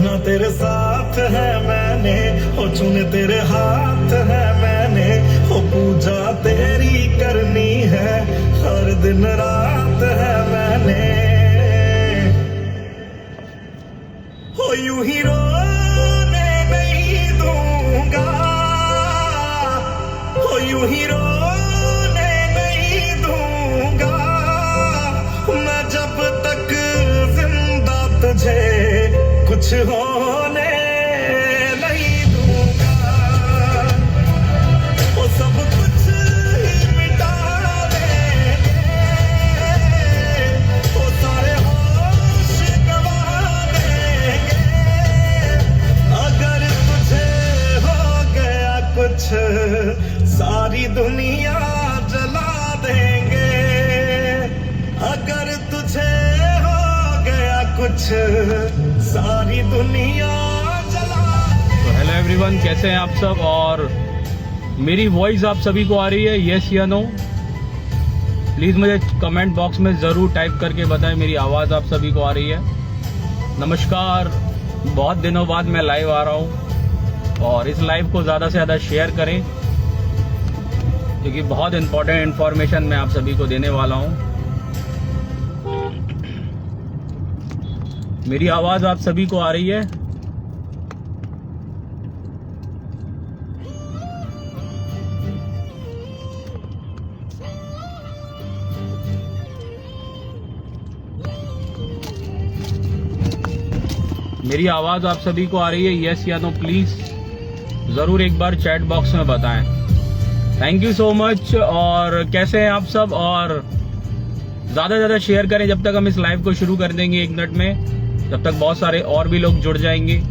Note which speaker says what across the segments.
Speaker 1: रहना तेरे साथ है मैंने, हो चुने तेरे हाथ है मैंने, हो पूजा तेरी करनी है हर दिन रात है मैंने, हो यूं ही रोने नहीं दूंगा, हो यूं ही रोने नहीं दूंगा, मैं जब तक जिंदा तुझे कुछ होने नहीं दूंगा, वो सब कुछ ही मिटा देंगे, वो सारे होश गवा देंगे, अगर तुझे हो गया कुछ सारी दुनिया जला देंगे, अगर तुझे हो गया कुछ सारी दुनिया जला।
Speaker 2: तो हेलो एवरीवन, कैसे हैं आप सब? और मेरी वॉइस आप सभी को आ रही है, यस या नो? प्लीज़ मुझे कमेंट बॉक्स में ज़रूर टाइप करके बताएं मेरी आवाज़ आप सभी को आ रही है। नमस्कार, बहुत दिनों बाद मैं लाइव आ रहा हूँ और इस लाइव को ज़्यादा से ज़्यादा शेयर करें क्योंकि बहुत इंपॉर्टेंट इन्फॉर्मेशन मैं आप सभी को देने वाला हूँ। मेरी आवाज़ आप सभी को आ रही है? मेरी आवाज़ आप सभी को आ रही है, यस या नो? प्लीज़ ज़रूर एक बार चैट बॉक्स में बताएं। Thank you so much. और कैसे हैं आप सब? और ज़्यादा से ज़्यादा शेयर करें जब तक हम इस लाइव को शुरू कर देंगे 1 मिनट में, जब तक बहुत सारे और भी लोग जुड़ जाएंगे।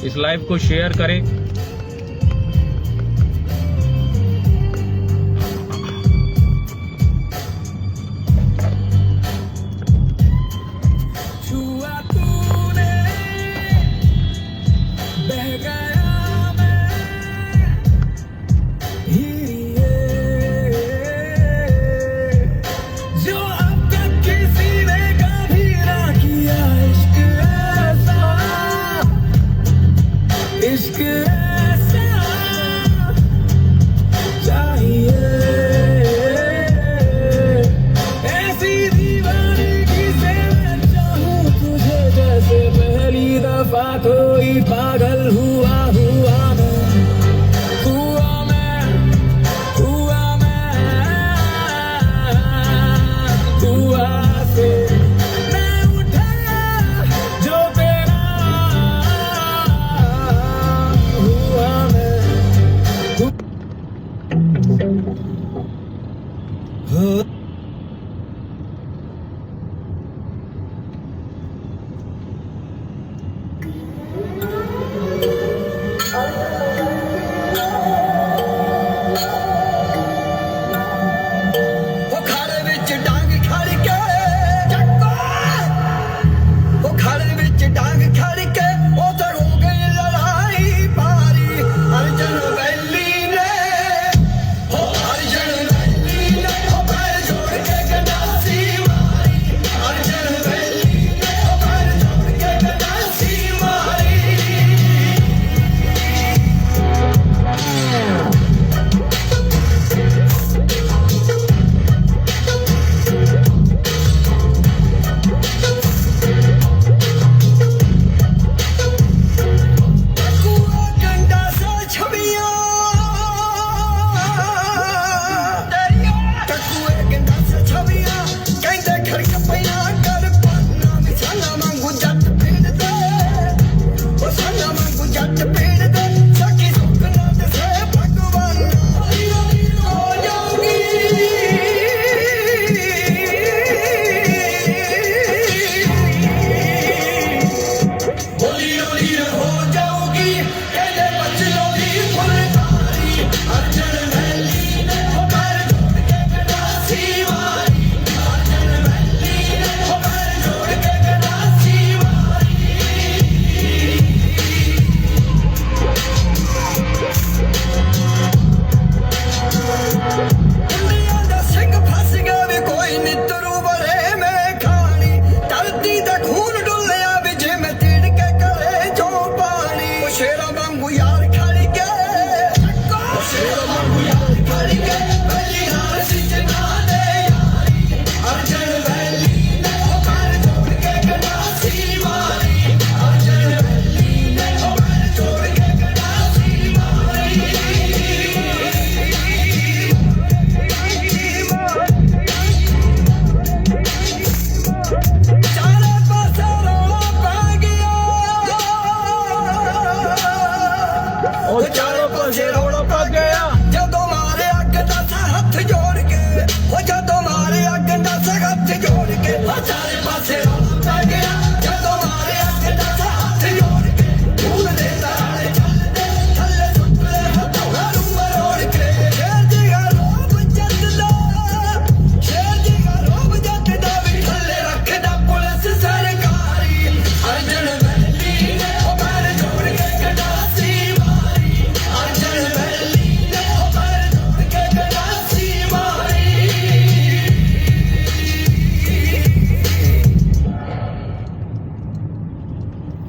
Speaker 2: इस लाइव को शेयर करें।
Speaker 1: इश्क ऐसा चाहिए, ऐसी दीवानगी से मैं चाहूं तुझे जैसे पहली दफा कोई पागल हुआ से मैं उठा जो तेरा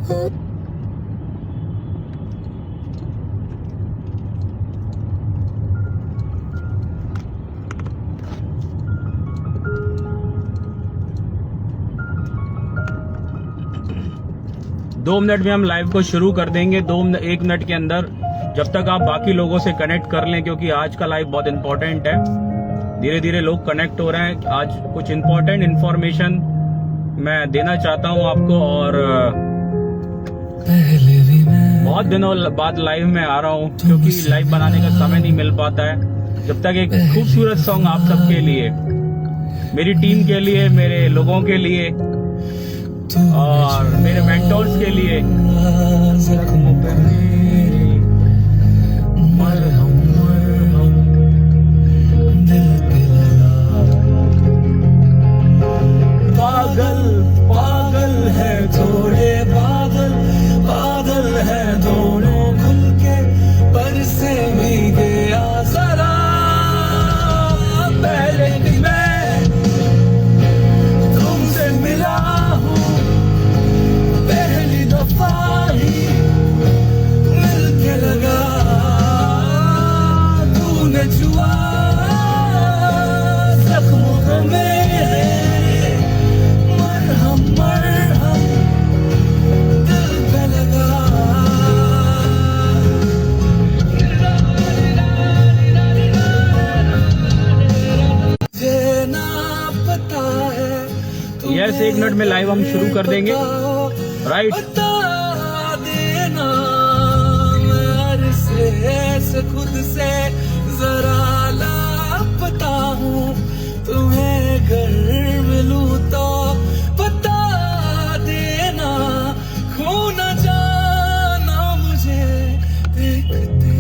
Speaker 2: दो मिनट में हम लाइव को शुरू कर देंगे। 1 मिनट के अंदर, जब तक आप बाकी लोगों से कनेक्ट कर लें, क्योंकि आज का लाइव बहुत इंपॉर्टेंट है। धीरे धीरे लोग कनेक्ट हो रहे हैं। आज कुछ इंपॉर्टेंट इंफॉर्मेशन मैं देना चाहता हूं आपको, और बहुत दिनों बाद लाइव में आ रहा हूं, क्योंकि लाइव बनाने का समय नहीं मिल पाता है। जब तक एक खूबसूरत सॉन्ग आप सबके लिए, मेरी टीम के लिए, मेरे लोगों के लिए और मेरे मेंटोर्स के लिए, पागल पागल है थोड़े, बादल बादल है दोनों खुल के, बरसे भीगे जरा पहले कि मैं तुमसे मिला हूँ, पहली दफा ही मिलके लगा, तूने छुआ जख्मों को मेरे, मरहम मरहम दिल पे लगा। मुझे ना पता है, यस 1 मिनट में लाइव हम शुरू कर देंगे। राइट, बता देना मैं से खुद से जरा लापता हूँ, तुम्हें घर मिलूं तो बता देना, खो न जाना मुझे, देखते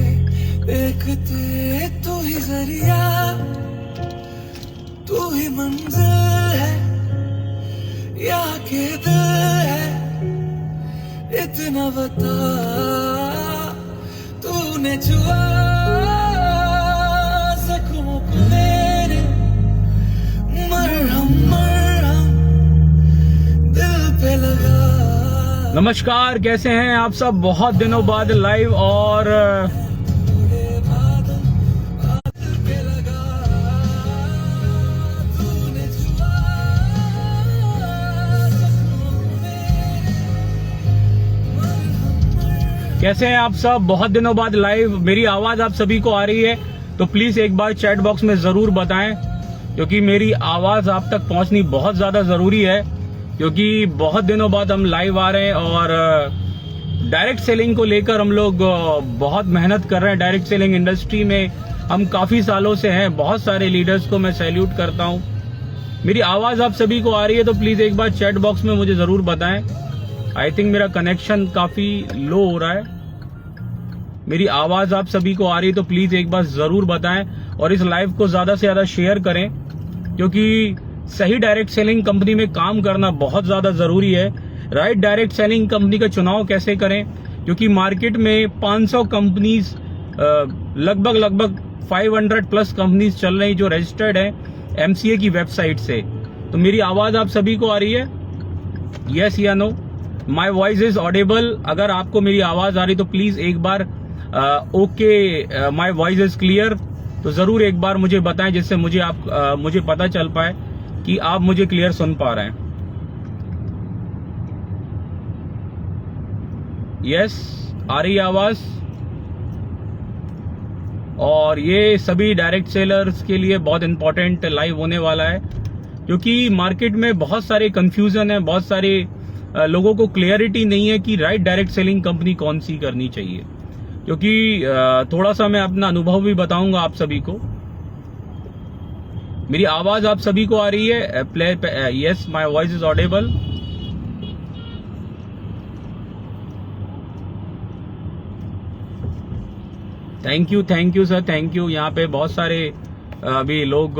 Speaker 2: देखते तू ही जरिया, तू ही मंजिल है या के दिल है, इतना बता, तूने छुआ जख्मों को मेरे, मरहम मरहम दिल पे लगा। नमस्कार, कैसे हैं आप सब? बहुत दिनों बाद लाइव, और कैसे हैं आप सब? बहुत दिनों बाद लाइव। मेरी आवाज आप सभी को आ रही है तो प्लीज एक बार चैट बॉक्स में जरूर बताएं, क्योंकि मेरी आवाज आप तक पहुंचनी बहुत ज्यादा जरूरी है, क्योंकि बहुत दिनों बाद हम लाइव आ रहे हैं और डायरेक्ट सेलिंग को लेकर हम लोग बहुत मेहनत कर रहे हैं। डायरेक्ट सेलिंग इंडस्ट्री में हम काफी सालों से हैं। बहुत सारे लीडर्स को मैं सैल्यूट करता हूं। मेरी आवाज आप सभी को आ रही है तो प्लीज एक बार चैट बॉक्स में मुझे जरूर बताएं। आई थिंक मेरा कनेक्शन काफी लो हो रहा है। मेरी आवाज आप सभी को आ रही है तो प्लीज एक बार जरूर बताएं, और इस लाइव को ज्यादा से ज्यादा शेयर करें, क्योंकि सही डायरेक्ट सेलिंग कंपनी में काम करना बहुत ज्यादा जरूरी है। राइट डायरेक्ट सेलिंग कंपनी का चुनाव कैसे करें, क्योंकि मार्केट में 500 कंपनीज, लगभग 500 प्लस कंपनीज चल रही जो रजिस्टर्ड है MCA की वेबसाइट से। तो मेरी आवाज आप सभी को आ रही है? यस या no? My voice is audible? अगर आपको मेरी आवाज आ रही तो प्लीज एक बार okay, my voice is clear, तो जरूर एक बार मुझे बताएं, जिससे मुझे पता चल पाए कि आप मुझे क्लियर सुन पा रहे हैं। यस, आ रही आवाज? और ये सभी डायरेक्ट सेलर्स के लिए बहुत इंपॉर्टेंट लाइव होने वाला है, क्योंकि मार्केट में बहुत सारे कंफ्यूजन है, बहुत सारे लोगों को क्लियरिटी नहीं है कि राइट डायरेक्ट सेलिंग कंपनी कौन सी करनी चाहिए। क्योंकि थोड़ा सा मैं अपना अनुभव भी बताऊंगा आप सभी को। मेरी आवाज आप सभी को आ रही है? Yes, my voice is Audible? Thank you sir, thank you. यहाँ पे बहुत सारे अभी लोग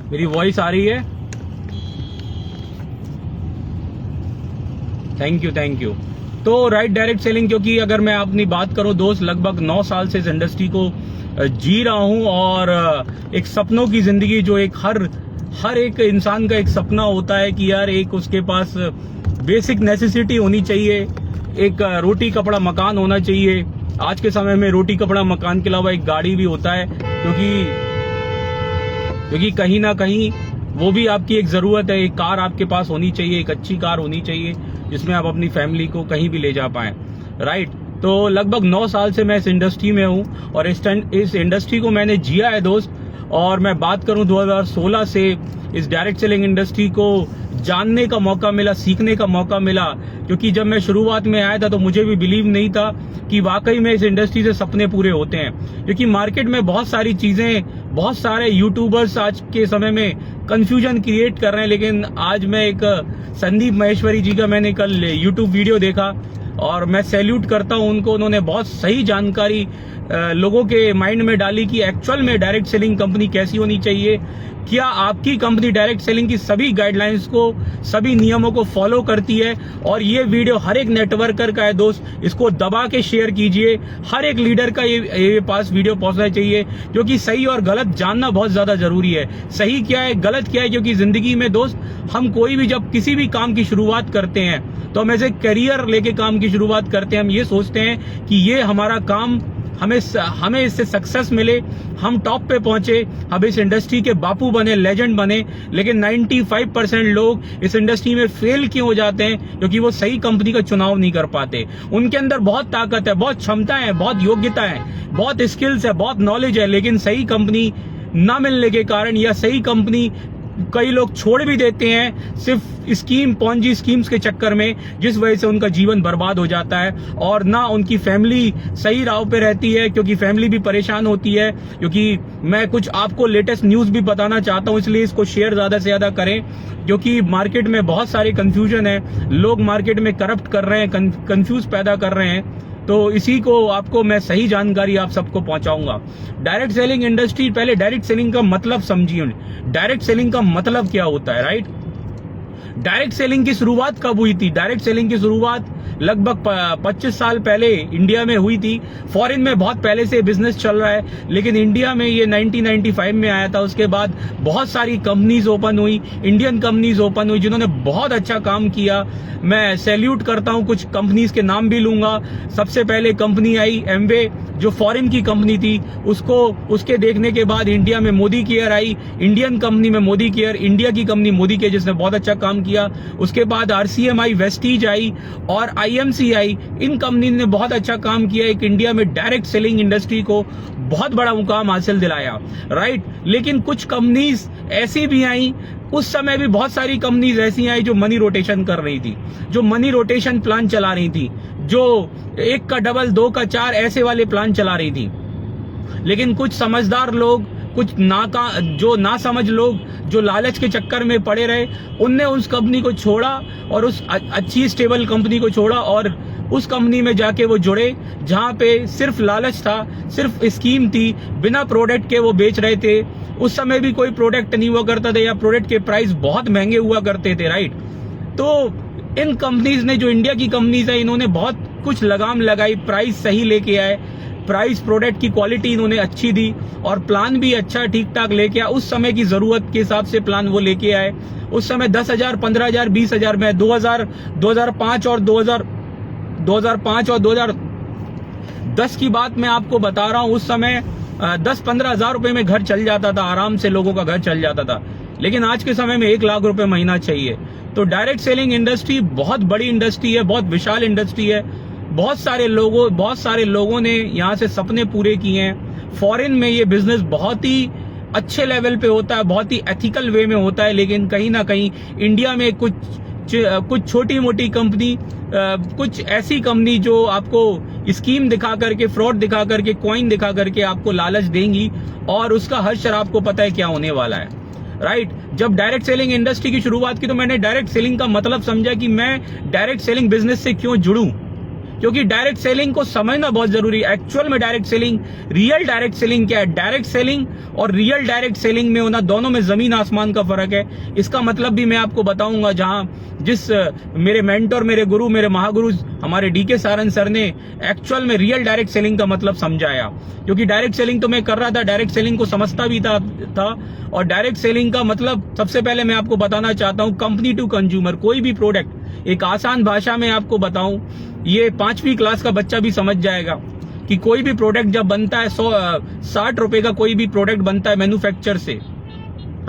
Speaker 2: मेरी वॉइस आ रही है? Thank you. तो राइट, डायरेक्ट सेलिंग, क्योंकि अगर मैं अपनी बात करूं दोस्त, लगभग 9 साल से इस इंडस्ट्री को जी रहा हूं और एक सपनों की जिंदगी, जो एक हर एक इंसान का एक सपना होता है कि यार एक उसके पास बेसिक नेसेसिटी होनी चाहिए, एक रोटी कपड़ा मकान होना चाहिए। आज के समय में रोटी कपड़ा मकान के अलावा एक गाड़ी भी होता है, क्योंकि कहीं ना कहीं वो भी आपकी एक जरूरत है। एक कार आपके पास होनी चाहिए, एक अच्छी कार होनी चाहिए जिसमें आप अपनी फैमिली को कहीं भी ले जा पाएं, राइट। तो लगभग 9 साल से मैं इस इंडस्ट्री में हूं और इस इंडस्ट्री को मैंने जिया है दोस्त। और मैं बात करूं 2016 से इस डायरेक्ट सेलिंग इंडस्ट्री को जानने का मौका मिला, सीखने का मौका मिला, क्योंकि जब मैं शुरुआत में आया था तो मुझे भी बिलीव नहीं था कि वाकई में इस इंडस्ट्री से सपने पूरे होते हैं। क्योंकि मार्केट में बहुत सारी चीजें, बहुत सारे यूट्यूबर्स आज के समय में कंफ्यूजन क्रिएट कर रहे हैं, लेकिन आज मैं एक संदीप महेश्वरी जी का मैंने कल यूट्यूब वीडियो देखा और मैं सैल्यूट करता हूं उनको। उन्होंने बहुत सही जानकारी लोगों के माइंड में डाली कि एक्चुअल में डायरेक्ट सेलिंग कंपनी कैसी होनी चाहिए, क्या आपकी कंपनी डायरेक्ट सेलिंग की सभी गाइडलाइंस को, सभी नियमों को फॉलो करती है। और ये वीडियो हर एक नेटवर्कर का है दोस्त, इसको दबा के शेयर कीजिए। हर एक लीडर का ये पास वीडियो पहुंचना चाहिए, क्योंकि सही और गलत जानना बहुत ज्यादा जरूरी है। सही क्या है, गलत क्या है, क्योंकि जिंदगी में दोस्त हम कोई भी जब किसी भी काम की शुरुआत करते हैं तो हम ऐसे करियर लेके काम की शुरुआत करते हैं। हम ये सोचते हैं कि ये हमारा काम, हमें इससे सक्सेस मिले, हम टॉप पे पहुंचे, हम इस इंडस्ट्री के बापू बने, लेजेंड बने। लेकिन 95% लोग इस इंडस्ट्री में फेल क्यों हो जाते हैं? क्योंकि वो सही कंपनी का चुनाव नहीं कर पाते। उनके अंदर बहुत ताकत है, बहुत क्षमता है, बहुत योग्यता है, बहुत स्किल्स है, बहुत नॉलेज है, लेकिन सही कंपनी न मिलने के कारण या सही कंपनी कई लोग छोड़ भी देते हैं सिर्फ पॉन्जी स्कीम्स के चक्कर में, जिस वजह से उनका जीवन बर्बाद हो जाता है और ना उनकी फैमिली सही राह पे रहती है, क्योंकि फैमिली भी परेशान होती है। क्योंकि मैं कुछ आपको लेटेस्ट न्यूज भी बताना चाहता हूं, इसलिए इसको शेयर ज्यादा से ज्यादा करें, क्योंकि मार्केट में बहुत सारे कंफ्यूजन है, लोग मार्केट में करप्ट कर रहे हैं, कंफ्यूज पैदा कर रहे हैं। तो इसी को आपको मैं सही जानकारी आप सबको पहुंचाऊंगा। डायरेक्ट सेलिंग इंडस्ट्री, पहले डायरेक्ट सेलिंग का मतलब समझिए। डायरेक्ट सेलिंग का मतलब क्या होता है, राइट? डायरेक्ट सेलिंग की शुरुआत कब हुई थी? डायरेक्ट सेलिंग की शुरुआत लगभग 25 साल पहले इंडिया में हुई थी। फॉरेन में बहुत पहले से बिजनेस चल रहा है, लेकिन इंडिया में ये 1995 में आया था। उसके बाद बहुत सारी कंपनीज ओपन हुई, इंडियन कंपनीज ओपन हुई, जिन्होंने बहुत अच्छा काम किया। मैं सैल्यूट करता हूं, कुछ कंपनीज के नाम भी लूंगा। सबसे पहले कंपनी आई एमवे, जो फॉरेन की कंपनी थी, उसके देखने के बाद इंडिया में Modi care I. Indian company में मोदी केयर, इंडिया की कंपनी मोदी केयर, जिसने बहुत अच्छा काम किया। उसके बाद आरसीएम आई, वेस्टीज आई और आईएमसी आई। इन कंपनी ने बहुत अच्छा काम किया, एक इंडिया में डायरेक्ट सेलिंग इंडस्ट्री को बहुत बड़ा मुकाम हासिल दिलाया, राइट। लेकिन कुछ कंपनीज ऐसी भी आई, उस समय भी बहुत सारी कंपनीज ऐसी आई जो मनी रोटेशन कर रही थी, जो मनी रोटेशन प्लान चला रही थी, जो 1 का डबल 2 का 4 ऐसे वाले प्लान चला रही थी। लेकिन कुछ समझदार लोग, कुछ जो ना समझ लोग, जो लालच के चक्कर में पड़े रहे, उनने उस कंपनी को छोड़ा और उस अच्छी स्टेबल कंपनी को छोड़ा और उस कंपनी में जाके वो जुड़े जहां पे सिर्फ लालच था, सिर्फ स्कीम थी, बिना प्रोडक्ट के वो बेच रहे थे। उस समय भी कोई प्रोडक्ट नहीं हुआ करता था या प्रोडक्ट के प्राइस बहुत महंगे हुआ करते थे, राइट। तो इन कंपनीज ने, जो इंडिया की कंपनीज है, इन्होंने बहुत कुछ लगाम लगाई, प्राइस सही लेके आए, प्राइस, प्रोडक्ट की क्वालिटी इन्होंने अच्छी दी और प्लान भी अच्छा ठीक ठाक लेके आए। उस समय की जरूरत के हिसाब से प्लान वो लेके आए। उस समय 10,000, 15,000, 20,000 में 2005 और 2010 की बात मैं आपको बता रहा हूं। उस समय 10-15 हजार रुपए में घर चल जाता था, आराम से लोगों का घर चल जाता था। लेकिन आज के समय में 1 लाख रुपए महीना चाहिए। तो डायरेक्ट सेलिंग इंडस्ट्री बहुत बड़ी इंडस्ट्री है, बहुत विशाल इंडस्ट्री है। बहुत सारे लोगों ने यहाँ से सपने पूरे किए हैं। फॉरेन में ये बिजनेस बहुत ही अच्छे लेवल पे होता है, बहुत ही एथिकल वे में होता है। लेकिन कहीं ना कहीं इंडिया में कुछ छोटी मोटी कंपनी, कुछ ऐसी कंपनी जो आपको स्कीम दिखा करके, फ्रॉड दिखा करके, कॉइन दिखा करके आपको लालच देंगी और उसका हश्र आपको पता है क्या होने वाला है, राइट। जब डायरेक्ट सेलिंग इंडस्ट्री की शुरुआत की तो मैंने डायरेक्ट सेलिंग का मतलब समझा कि मैं डायरेक्ट सेलिंग बिजनेस से क्यों जुड़ूं, क्योंकि डायरेक्ट सेलिंग को समझना बहुत जरूरी है। एक्चुअल में direct selling, real direct selling क्या है? डायरेक्ट सेलिंग और रियल डायरेक्ट सेलिंग में होना, दोनों में जमीन आसमान का फर्क है। इसका मतलब भी मैं आपको बताऊंगा, जहां जिस मेरे मेंटर, मेरे गुरु, मेरे महागुरु हमारे डीके सारन सर ने एक्चुअल में रियल डायरेक्ट सेलिंग का मतलब समझाया। क्योंकि डायरेक्ट सेलिंग तो मैं कर रहा था, डायरेक्ट सेलिंग को समझता भी था और डायरेक्ट सेलिंग का मतलब सबसे पहले मैं आपको बताना चाहता हूं, कंपनी टू कंज्यूमर। कोई भी प्रोडक्ट एक आसान भाषा में आपको बताऊं, ये 5वीं क्लास का बच्चा भी समझ जाएगा कि कोई भी प्रोडक्ट जब बनता है 60 रुपए का कोई भी प्रोडक्ट बनता है मैन्युफैक्चर से,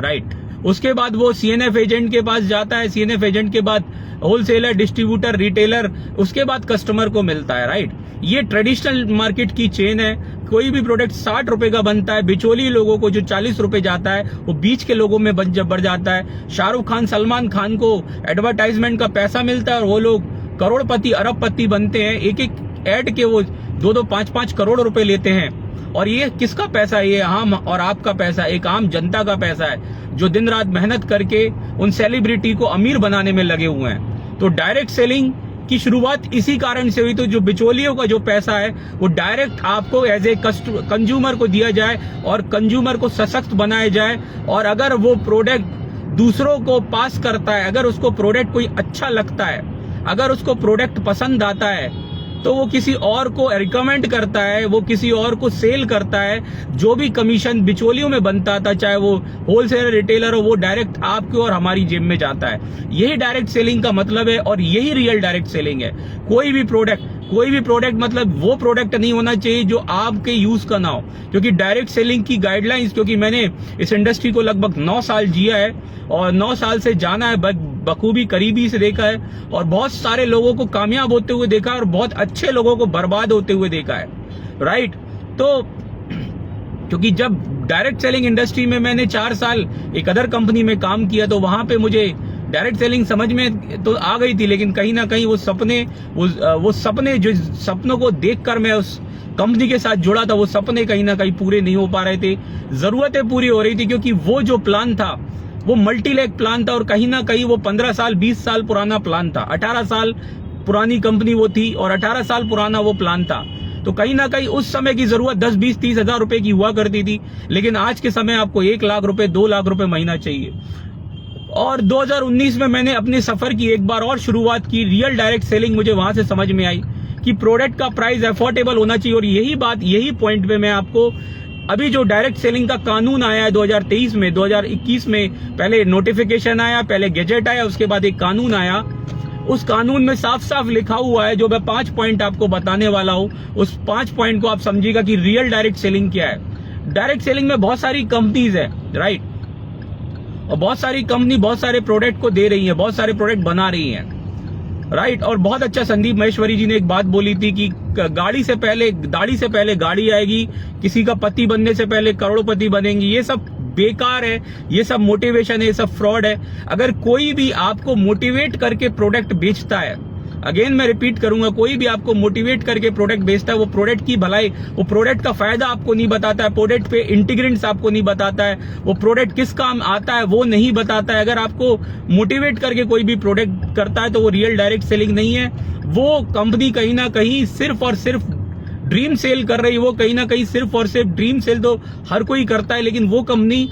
Speaker 2: राइट। उसके बाद वो सीएनएफ एजेंट के पास जाता है, सीएनएफ एजेंट के बाद होलसेलर, डिस्ट्रीब्यूटर, रिटेलर, उसके बाद कस्टमर को मिलता है, राइट। ये ट्रेडिशनल मार्केट की चेन है। कोई भी प्रोडक्ट 60 रुपए का बनता है, बिचौली लोगों को जो 40 रुपए जाता है वो बीच के लोगों में बढ़ जाता है। शाहरुख खान, सलमान खान को एडवर्टाइजमेंट का पैसा मिलता है और वो लोग करोड़पति, अरबपति बनते हैं। एक एक एड के वो 2-2, 5-5 करोड़ रुपए लेते हैं। और ये किसका पैसा है? ये हम और आपका पैसा, एक आम जनता का पैसा है जो दिन रात मेहनत करके उन सेलिब्रिटी को अमीर बनाने में लगे हुए हैं। तो डायरेक्ट सेलिंग की शुरुआत इसी कारण से हुई। तो जो बिचौलियों का जो पैसा है वो डायरेक्ट आपको एज ए कंज्यूमर को दिया जाए और कंज्यूमर को सशक्त बनाया जाए। और अगर वो प्रोडक्ट दूसरों को पास करता है, अगर उसको प्रोडक्ट कोई अच्छा लगता है, अगर उसको प्रोडक्ट पसंद आता है, तो वो किसी और को रिकमेंड करता है, वो किसी और को सेल करता है। जो भी कमीशन बिचौलियों में बनता था, चाहे वो होलसेलर, रिटेलर हो, वो डायरेक्ट आपके और हमारी जेब में जाता है। यही डायरेक्ट सेलिंग का मतलब है और यही रियल डायरेक्ट सेलिंग है। कोई भी प्रोडक्ट मतलब वो प्रोडक्ट नहीं होना चाहिए जो आपके यूज का ना हो। क्योंकि डायरेक्ट सेलिंग की गाइडलाइंस, क्योंकि मैंने इस इंडस्ट्री को लगभग 9 साल जिया है और 9 साल से जाना है, बखूबी करीबी से देखा है और बहुत सारे लोगों को कामयाब होते हुए देखा है और बहुत अच्छे लोगों को बर्बाद होते हुए देखा है, राइट। तो क्योंकि जब डायरेक्ट सेलिंग इंडस्ट्री में मैंने 4 साल एक अदर कंपनी में काम किया, तो वहां पे मुझे डायरेक्ट सेलिंग समझ में तो आ गई थी, लेकिन कहीं ना कहीं वो सपने जो सपनों को देखकर मैं उस कंपनी के साथ जुड़ा था, वो सपने कहीं ना कहीं पूरे नहीं हो पा रहे थे। जरूरतें पूरी हो रही थी क्योंकि वो जो प्लान था वो मल्टीलेग प्लान था और कहीं ना कहीं वो 15 साल 20 साल पुराना प्लान था। 18 साल पुरानी कंपनी वो थी और 18 साल पुराना वो प्लान था। तो कहीं ना कहीं उस समय की जरूरत 10, 20, 30 हजार रुपए की हुआ करती थी, लेकिन आज के समय आपको 1 लाख रुपए, 2 लाख रुपए महीना चाहिए। और 2019 में मैंने अपने सफर की एक बार और शुरुआत की। रियल डायरेक्ट सेलिंग मुझे वहां से समझ में आई कि प्रोडक्ट का प्राइस अफोर्डेबल होना चाहिए। और यही पॉइंट पे मैं आपको, अभी जो डायरेक्ट सेलिंग का कानून आया है 2023 में, 2021 में पहले नोटिफिकेशन आया, पहले गैजेट आया, उसके बाद एक कानून आया। उस कानून में साफ साफ लिखा हुआ है, जो मैं 5 पॉइंट आपको बताने वाला हूं, उस 5 पॉइंट को आप समझिएगा कि रियल डायरेक्ट सेलिंग क्या है। डायरेक्ट सेलिंग में बहुत सारी कंपनीज है, राइट, और बहुत सारी कंपनी बहुत सारे प्रोडक्ट को दे रही है, बहुत सारे प्रोडक्ट बना रही है, राइट। और बहुत अच्छा संदीप महेश्वरी जी ने एक बात बोली थी कि दाढ़ी से पहले गाड़ी आएगी, किसी का पति बनने से पहले करोड़पति बनेंगी। ये सब बेकार है, ये सब मोटिवेशन है, ये सब फ्रॉड है। अगर कोई भी आपको मोटिवेट करके प्रोडक्ट बेचता है, अगेन मैं रिपीट करूंगा, कोई भी आपको मोटिवेट करके प्रोडक्ट बेचता है, वो प्रोडक्ट की भलाई, वो प्रोडक्ट का फायदा आपको नहीं बताता है, प्रोडक्ट पे इंटीग्रेंट्स आपको नहीं बताता है, वो प्रोडक्ट किस काम आता है वो नहीं बताता है। अगर आपको मोटिवेट करके कोई भी प्रोडक्ट करता है तो वो रियल डायरेक्ट सेलिंग नहीं है। वो कंपनी कहीं ना कहीं सिर्फ और सिर्फ ड्रीम सेल कर रही है। वो कहीं ना कहीं सिर्फ और सिर्फ ड्रीम सेल तो हर कोई करता है, लेकिन वो कंपनी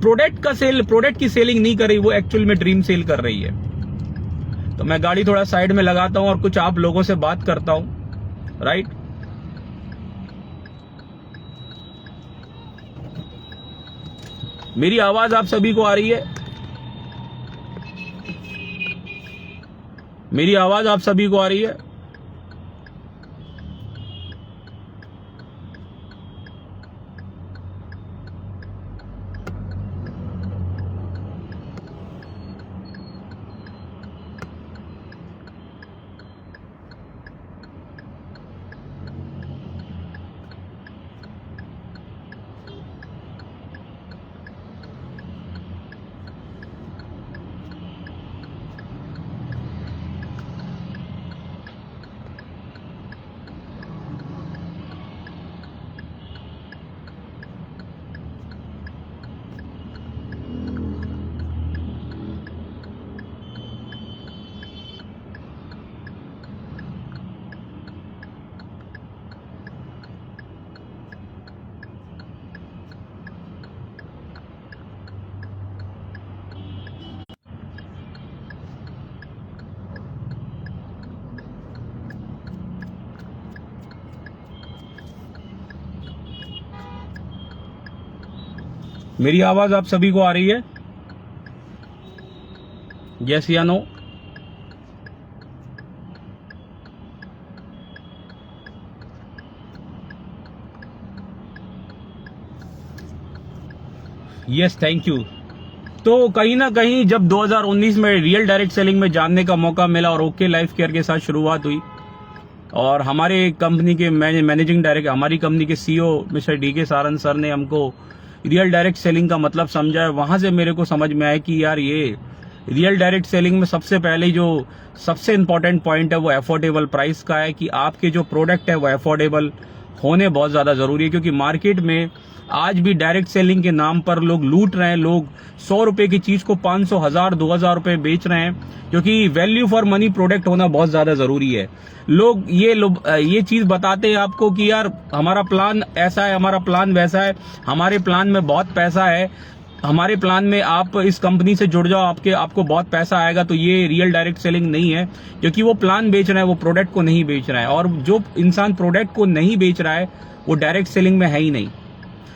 Speaker 2: प्रोडक्ट की सेलिंग नहीं कर रही, वो एक्चुअल में ड्रीम सेल कर रही है। तो मैं गाड़ी थोड़ा साइड में लगाता हूं और कुछ आप लोगों से बात करता हूं, राइट। मेरी आवाज आप सभी को आ रही है? मेरी आवाज आप सभी को आ रही है? मेरी आवाज आप सभी को आ रही है? यस या नो? Yes, thank you. तो कहीं ना कहीं जब 2019 में रियल डायरेक्ट सेलिंग में जानने का मौका मिला और ओके लाइफ केयर के साथ शुरुआत हुई और हमारे कंपनी के मैनेजिंग डायरेक्टर, हमारी कंपनी के CEO mister DK Saran sir ने हमको रियल डायरेक्ट सेलिंग का मतलब समझाया, वहां से मेरे को समझ में आया कि यार ये रियल डायरेक्ट सेलिंग में सबसे पहले जो सबसे इंपॉर्टेंट पॉइंट है वो अफोर्डेबल प्राइस का है कि आपके जो प्रोडक्ट है वो अफोर्डेबल होने बहुत ज्यादा जरूरी है, क्योंकि मार्केट में आज भी डायरेक्ट सेलिंग के नाम पर लोग लूट रहे हैं। लोग 100 रुपए की चीज को 500, 1000, 2000 रुपए बेच रहे हैं, क्योंकि वैल्यू फॉर मनी प्रोडक्ट होना बहुत ज्यादा जरूरी है। लोग ये चीज बताते हैं आपको कि यार हमारा प्लान ऐसा है, हमारा प्लान वैसा है, हमारे प्लान में बहुत पैसा है, हमारे प्लान में आप इस कंपनी से जुड़ जाओ, आपको बहुत पैसा आएगा। तो ये रियल डायरेक्ट सेलिंग नहीं है, क्योंकि वो प्लान बेच रहा है, वो प्रोडक्ट को नहीं बेच रहा है। और जो इंसान प्रोडक्ट को नहीं बेच रहा है वो डायरेक्ट सेलिंग में है ही नहीं,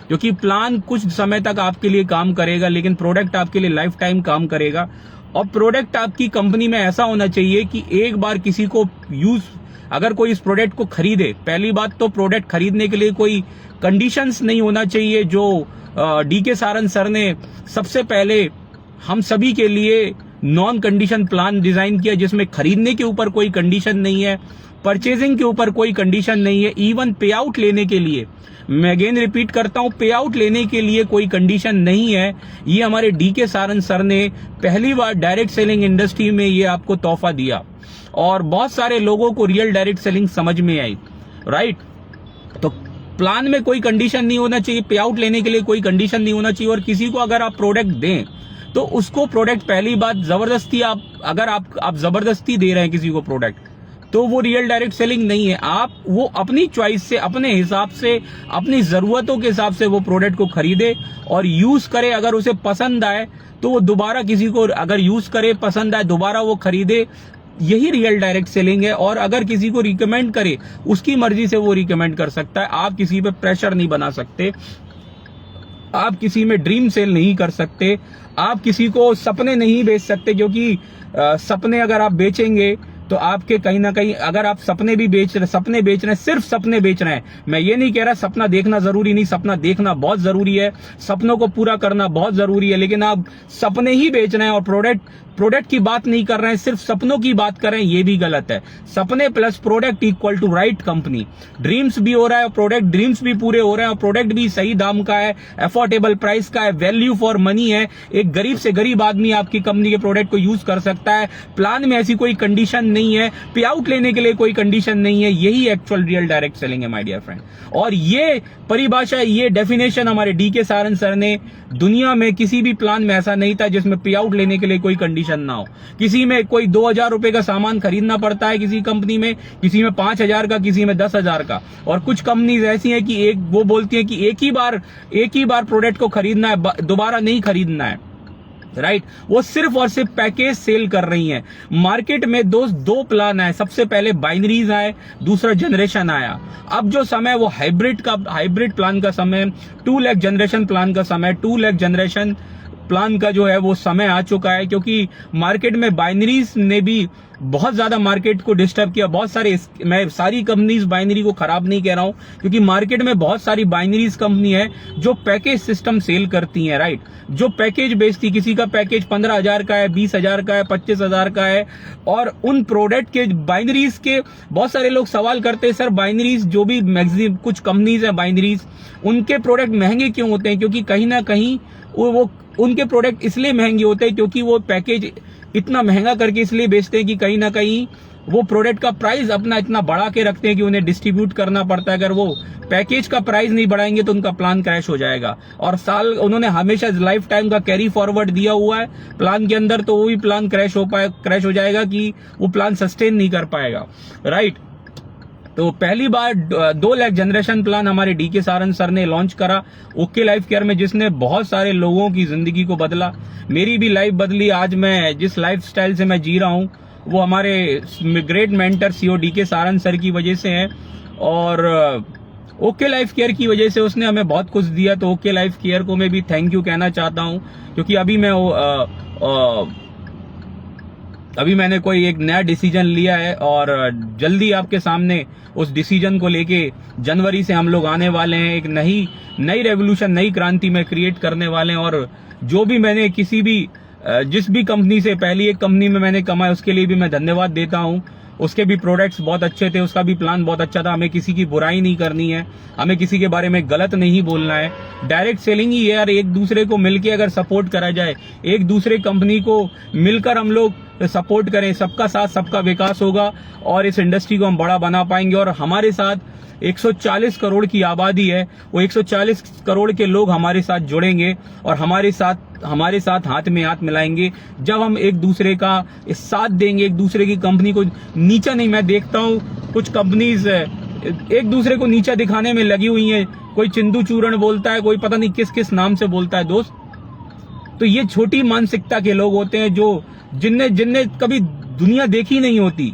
Speaker 2: क्योंकि प्लान कुछ समय तक आपके लिए काम करेगा, लेकिन प्रोडक्ट आपके लिए लाइफ टाइम काम करेगा। और प्रोडक्ट आपकी कंपनी में ऐसा होना चाहिए कि एक बार किसी को अगर कोई इस प्रोडक्ट को खरीदे, पहली बात तो प्रोडक्ट खरीदने के लिए कोई कंडीशंस नहीं होना चाहिए। जो डीके सारन सर ने सबसे पहले हम सभी के लिए नॉन कंडीशन प्लान डिजाइन किया, जिसमें खरीदने के ऊपर कोई कंडीशन नहीं है, परचेजिंग के ऊपर कोई कंडीशन नहीं है, इवन पे आउट लेने के लिए, मैं अगेन रिपीट करता हूं, पे आउट लेने के लिए कोई कंडीशन नहीं है। ये हमारे डीके सारन सर ने पहली बार डायरेक्ट सेलिंग इंडस्ट्री में ये आपको तोहफा दिया और बहुत सारे लोगों को रियल डायरेक्ट सेलिंग समझ में आई, राइट। तो प्लान में कोई कंडीशन नहीं होना चाहिए, पे आउट लेने के लिए कोई कंडीशन नहीं होना चाहिए। और किसी को अगर आप प्रोडक्ट दें तो उसको प्रोडक्ट, पहली बात जबरदस्ती, अगर आप जबरदस्ती दे रहे हैं किसी को प्रोडक्ट, तो वो रियल डायरेक्ट सेलिंग नहीं है। आप वो अपनी चॉइस से, अपने हिसाब से, अपनी जरूरतों के हिसाब से वो प्रोडक्ट को खरीदे और यूज करे। अगर उसे पसंद आए तो वो दोबारा किसी को अगर यूज करे, पसंद आए, दोबारा वो खरीदे, यही रियल डायरेक्ट सेलिंग है। और अगर किसी को रिकमेंड करे, उसकी मर्जी से वो रिकमेंड कर सकता है। आप किसी पे प्रेशर नहीं बना सकते, आप किसी में ड्रीम सेल नहीं कर सकते, आप किसी को सपने नहीं बेच सकते, क्योंकि सपने अगर आप बेचेंगे तो आपके कहीं ना कहीं, अगर आप सपने बेच रहे हैं, सिर्फ सपने बेच रहे हैं, मैं ये नहीं कह रहा सपना देखना जरूरी नहीं, सपना देखना बहुत जरूरी है, सपनों को पूरा करना बहुत जरूरी है, लेकिन आप सपने ही बेच रहे हैं और प्रोडक्ट की बात नहीं कर रहे हैं, सिर्फ सपनों की बात कर रहे हैं, ये भी गलत है। सपने plus product equal to right company. Dreams भी हो रहा है और प्रोडक्ट, ड्रीम्स भी पूरे हो रहे हैं और प्रोडक्ट भी सही दाम का है, अफोर्डेबल प्राइस का है, वैल्यू फॉर मनी है। एक गरीब से गरीब आदमी आपकी कंपनी के प्रोडक्ट को यूज कर सकता है। प्लान में ऐसी कोई कंडीशन नहीं है, पे आउट लेने के लिए कोई कंडीशन नहीं है। यही एक्चुअल रियल डायरेक्ट सेलिंग है माय डियर फ्रेंड। और ये परिभाषा, ये डेफिनेशन हमारे डीके सारन सर ने, दुनिया में किसी भी प्लान में ऐसा नहीं था जिसमें पे आउट लेने के लिए कोई कंडीशन ना हो। किसी में कोई 2000 रुपए का सामान खरीदना पड़ता है किसी कंपनी में, किसी में 5000 का, किसी में 10,000 का। और कुछ कंपनीज ऐसी हैं कि वो बोलती हैं कि एक ही बार प्रोडक्ट को खरीदना है, दोबारा नहीं खरीदना है, राइट। वो सिर्फ और सिर्फ पैकेज सेल कर रही हैं। मार्केट में दो प्लान आए, सबसे पहले बाइनरीज आए, दूसरा जनरेशन आया। अब जो समय वो हाइब्रिड प्लान का समय, 2 लाख जनरेशन प्लान का समय, 2 लाख जनरेशन प्लान का जो है वो समय आ चुका है, क्योंकि मार्केट में बाइनरीज ने भी बहुत ज्यादा मार्केट को डिस्टर्ब किया। बहुत सारे, मैं सारी कंपनीज बाइनरी को खराब नहीं कह रहा हूं, क्योंकि मार्केट में बहुत सारी बाइनरीज कंपनी है जो पैकेज सिस्टम सेल करती हैं, राइट, जो पैकेज बेचती। किसी का पैकेज 15,000 का है, 20,000 का है, 25,000 का है। और उन प्रोडक्ट के बाइनरीज के बहुत सारे लोग सवाल करते हैं, सर बाइनरीज जो भी मैक्सिमम कुछ कंपनीज है बाइनरीज, उनके प्रोडक्ट महंगे क्यों होते हैं? क्योंकि कहीं ना कहीं वो उनके प्रोडक्ट इसलिए महंगे होते हैं क्योंकि वो पैकेज इतना महंगा करके इसलिए बेचते हैं कि कहीं ना कहीं वो प्रोडक्ट का प्राइस अपना इतना बढ़ा के रखते हैं कि उन्हें डिस्ट्रीब्यूट करना पड़ता है। अगर वो पैकेज का प्राइस नहीं बढ़ाएंगे तो उनका प्लान क्रैश हो जाएगा। और उन्होंने हमेशा लाइफ टाइम का कैरी फॉरवर्ड दिया हुआ है प्लान के अंदर, तो वो भी प्लान क्रैश हो जाएगा कि वो प्लान सस्टेन नहीं कर पाएगा, राइट। तो पहली बार 2 लाख जनरेशन प्लान हमारे डीके सारन सर ने लॉन्च करा ओके लाइफ केयर में, जिसने बहुत सारे लोगों की जिंदगी को बदला। मेरी भी लाइफ बदली। आज मैं जिस लाइफ स्टाइल से मैं जी रहा हूं वो हमारे great mentor CEO DK Saran sir की वजह से है। और ओके लाइफ केयर की वजह से उसने हमें बहुत कुछ दिया, तो ओके लाइफ केयर को मैं भी थैंक यू कहना चाहता हूं, क्योंकि अभी मैंने कोई एक नया डिसीजन लिया है और जल्दी आपके सामने उस डिसीजन को लेके जनवरी से हम लोग आने वाले हैं। एक नई रेवोल्यूशन, नई क्रांति में क्रिएट करने वाले हैं। और जो भी मैंने जिस भी कंपनी से, पहली एक कंपनी में मैंने कमाया, उसके लिए भी मैं धन्यवाद देता हूं। उसके भी प्रोडक्ट्स बहुत अच्छे थे, उसका भी प्लान बहुत अच्छा था। हमें किसी की बुराई नहीं करनी है, हमें किसी के बारे में गलत नहीं बोलना है। डायरेक्ट सेलिंग ही है यार, एक दूसरे को मिलके अगर सपोर्ट करा जाए, एक दूसरे कंपनी को मिलकर हम लोग सपोर्ट करें, सबका साथ सबका विकास होगा और इस इंडस्ट्री को हम बड़ा बना पाएंगे। और हमारे साथ 140 करोड़ की आबादी है, वो 140 करोड़ के लोग हमारे साथ जुड़ेंगे और हमारे साथ हाथ में हाथ मिलाएंगे। जब हम एक दूसरे का साथ देंगे, एक दूसरे की कंपनी को नीचा नहीं, मैं देखता हूँ कुछ कंपनीज एक दूसरे को नीचा दिखाने में लगी हुई हैं। कोई चिंदू चूरण बोलता है, कोई पता नहीं किस किस नाम से बोलता है दोस्त। तो ये छोटी मानसिकता के लोग होते हैं जो जिनने कभी दुनिया देखी नहीं होती।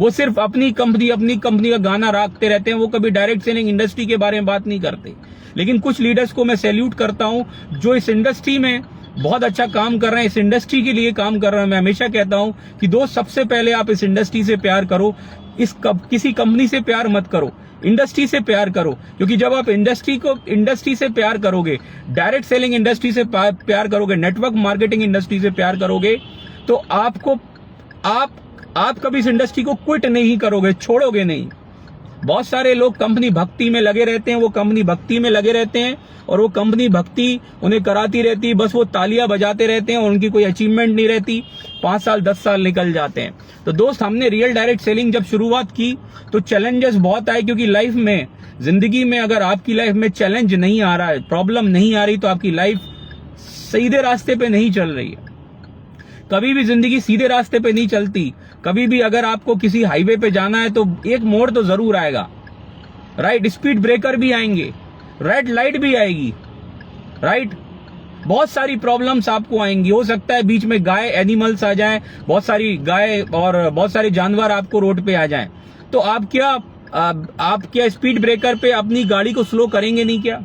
Speaker 2: वो सिर्फ अपनी कंपनी का गाना रखते रहते हैं, वो कभी डायरेक्ट सेलिंग इंडस्ट्री के बारे में बात नहीं करते। लेकिन कुछ लीडर्स को मैं सैल्यूट करता हूं जो इस इंडस्ट्री में बहुत अच्छा काम कर रहे हैं, इस इंडस्ट्री के लिए काम कर रहे हैं। मैं हमेशा कहता हूं कि दोस्त, सबसे पहले आप इस इंडस्ट्री से प्यार करो, किसी कंपनी से प्यार मत करो, इंडस्ट्री से प्यार करो। क्योंकि जब आप इंडस्ट्री से प्यार करोगे, डायरेक्ट सेलिंग इंडस्ट्री से प्यार करोगे, नेटवर्क मार्केटिंग इंडस्ट्री से प्यार करोगे, तो आप कभी इस इंडस्ट्री को क्विट नहीं करोगे, छोड़ोगे नहीं। बहुत सारे लोग कंपनी भक्ति में लगे रहते हैं, वो कंपनी भक्ति में लगे रहते हैं और वो कंपनी भक्ति उन्हें कराती रहती है, बस वो तालियां बजाते रहते हैं और उनकी कोई अचीवमेंट नहीं रहती। 5 साल 10 साल निकल जाते हैं। तो दोस्त, हमने रियल डायरेक्ट सेलिंग जब शुरुआत की तो चैलेंजेस बहुत आए, क्योंकि लाइफ में, जिंदगी में अगर आपकी लाइफ में चैलेंज नहीं आ रहा है, प्रॉब्लम नहीं आ रही, तो आपकी लाइफ सीधे रास्ते पे नहीं चल रही है। कभी भी जिंदगी सीधे रास्ते पे नहीं चलती। कभी भी अगर आपको किसी हाईवे पे जाना है तो एक मोड़ तो जरूर आएगा, राइट। स्पीड ब्रेकर भी आएंगे, रेड लाइट भी आएगी, राइट। बहुत सारी प्रॉब्लम्स आपको आएंगी। हो सकता है बीच में एनिमल्स आ जाएं, बहुत सारी गाय और बहुत सारे जानवर आपको रोड पे आ जाएं। तो आप क्या स्पीड ब्रेकर पे अपनी गाड़ी को स्लो करेंगे नहीं क्या?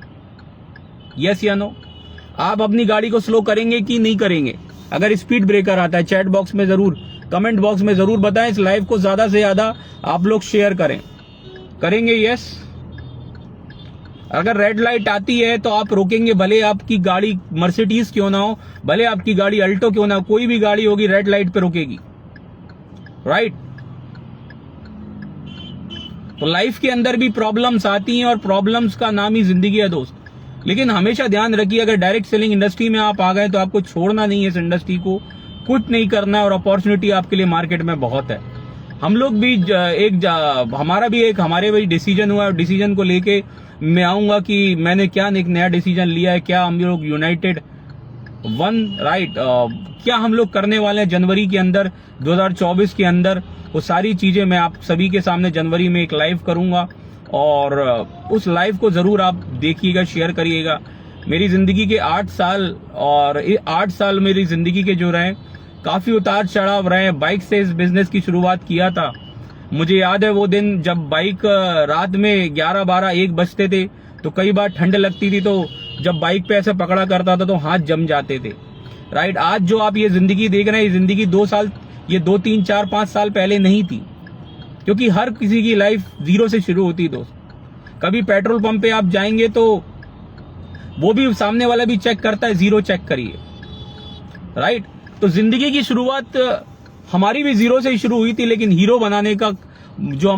Speaker 2: यस या नो? आप अपनी गाड़ी को स्लो करेंगे कि नहीं करेंगे? अगर स्पीड ब्रेकर आता है, चैट बॉक्स में जरूर, कमेंट बॉक्स में जरूर बताएं। इस लाइव को ज्यादा से ज्यादा आप लोग शेयर करेंगे? यस। अगर रेड लाइट आती है तो आप रोकेंगे, भले आपकी गाड़ी मर्सिडीज क्यों ना हो, भले आपकी गाड़ी अल्टो क्यों ना हो, कोई भी गाड़ी होगी रेड लाइट पे रोकेगी, राइट। तो लाइफ के अंदर भी प्रॉब्लम्स आती हैं और प्रॉब्लम्स का नाम ही जिंदगी है दोस्त। लेकिन हमेशा ध्यान रखिए, अगर डायरेक्ट सेलिंग इंडस्ट्री में आप आ गए तो आपको छोड़ना नहीं है, इस इंडस्ट्री को क्विट नहीं करना है और अपॉर्चुनिटी आपके लिए मार्केट में बहुत है। हम लोग भी हमारे भी डिसीजन हुआ है, डिसीजन को लेके मैं आऊंगा कि मैंने क्या एक नया डिसीजन लिया है, क्या हम लोग यूनाइटेड राइट क्या हम लोग करने वाले हैं जनवरी के अंदर, 2024 के अंदर। वो सारी चीजें मैं आप सभी के सामने जनवरी में एक लाइव करूंगा और उस लाइव को जरूर आप देखिएगा, शेयर करिएगा। मेरी जिंदगी के 8 साल और 8 साल मेरी जिंदगी के जो रहे, काफी उतार चढ़ाव रहे। बाइक से इस बिजनेस की शुरुआत किया था। मुझे याद है वो दिन जब बाइक रात में 11, 12, 1 बजते थे तो कई बार ठंड लगती थी, तो जब बाइक पे ऐसे पकड़ा करता था तो हाथ जम जाते थे, राइट। आज जो आप ये जिंदगी देख रहे हैं, ये जिंदगी 2 साल, ये 2, 3, 4, 5 साल पहले नहीं थी, क्योंकि हर किसी की लाइफ जीरो से शुरू होती है दोस्त। कभी पेट्रोल पंप पे आप जाएंगे तो वो भी सामने वाला भी चेक करता है, जीरो चेक करिए, राइट। तो जिंदगी की शुरुआत हमारी भी जीरो से ही शुरू हुई थी, लेकिन हीरो बनाने का जो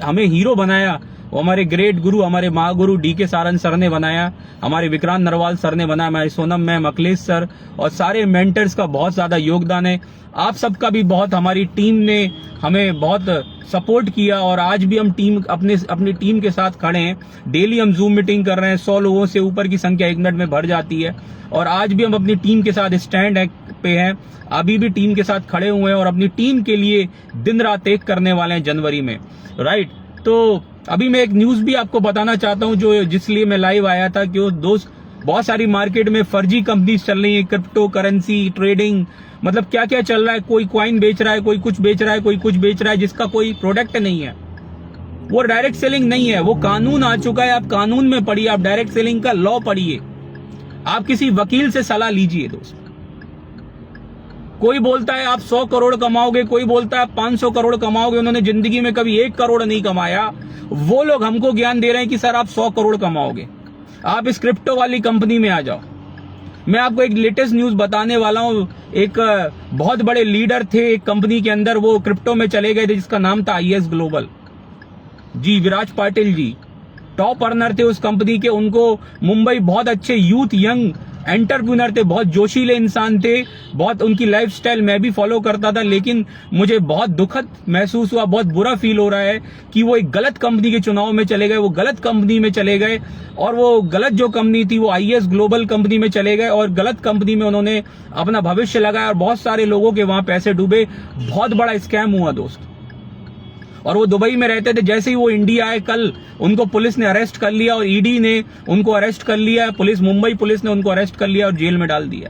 Speaker 2: हमें हीरो बनाया वो हमारे ग्रेट गुरु, हमारे महागुरु DK सारन सर ने बनाया, हमारे विक्रांत नरवाल सर ने बनाया, हमारे सोनम मैम, अखिलेश सर और सारे मेंटर्स का बहुत ज्यादा योगदान है। आप सबका भी बहुत, हमारी टीम ने हमें बहुत सपोर्ट किया और आज भी हम अपनी टीम के साथ खड़े हैं। डेली हम जूम मीटिंग कर रहे हैं, 100 लोगों से ऊपर की संख्या 1 मिनट में भर जाती है और आज भी हम अपनी टीम के साथ स्टैंड पे हैं, अभी भी टीम के साथ खड़े हुए हैं और अपनी टीम के लिए दिन रात एक करने वाले हैं जनवरी में, राइट। तो अभी मैं एक न्यूज भी आपको बताना चाहता हूं जिसलिए मैं लाइव आया था कि दोस्त, बहुत सारी मार्केट में फर्जी कंपनीज चल रही है, क्रिप्टो करेंसी ट्रेडिंग, मतलब क्या क्या चल रहा है। कोई कॉइन बेच रहा है, कोई कुछ बेच रहा है, कोई कुछ बेच रहा है जिसका कोई प्रोडक्ट नहीं है, वो डायरेक्ट सेलिंग नहीं है, वो कानून आ चुका है। आप कानून में पढ़िए, आप डायरेक्ट सेलिंग का लॉ पढ़िए, आप किसी वकील से सलाह लीजिए दोस्त। कोई बोलता है आप 100 करोड़ कमाओगे, कोई बोलता है आप 500 करोड़ कमाओगे। उन्होंने जिंदगी में कभी 1 करोड़ नहीं कमाया। वो लोग हमको ज्ञान दे रहे हैं कि सर आप 100 करोड़ कमाओगे। आप इस क्रिप्टो वाली कंपनी में आ जाओ। मैं आपको एक लेटेस्ट न्यूज बताने वाला हूं। एक बहुत बड़े लीडर थे एक कंपनी के अंदर, वो क्रिप्टो में चले गए थे, जिसका नाम था IS global ji. Viraj Patil ji top earner थे उस कंपनी के। उनको मुंबई बहुत अच्छे यूथ यंग एंटरप्रेन्योर थे, बहुत जोशीले इंसान थे, बहुत उनकी लाइफस्टाइल मैं भी फॉलो करता था। लेकिन मुझे बहुत दुखद महसूस हुआ, बहुत बुरा फील हो रहा है कि वो एक गलत कंपनी के चुनाव में चले गए, वो गलत कंपनी में चले गए। और वो गलत जो कंपनी थी वो IS ग्लोबल कंपनी में चले गए और गलत कंपनी में उन्होंने अपना भविष्य लगाया और बहुत सारे लोगों के वहां पैसे डूबे। बहुत बड़ा स्कैम हुआ दोस्त। और वो दुबई में रहते थे। जैसे ही वो इंडिया आए, कल उनको पुलिस ने अरेस्ट कर लिया और ईडी ने उनको अरेस्ट कर लिया। पुलिस, मुंबई पुलिस ने उनको अरेस्ट कर लिया और जेल में डाल दिया।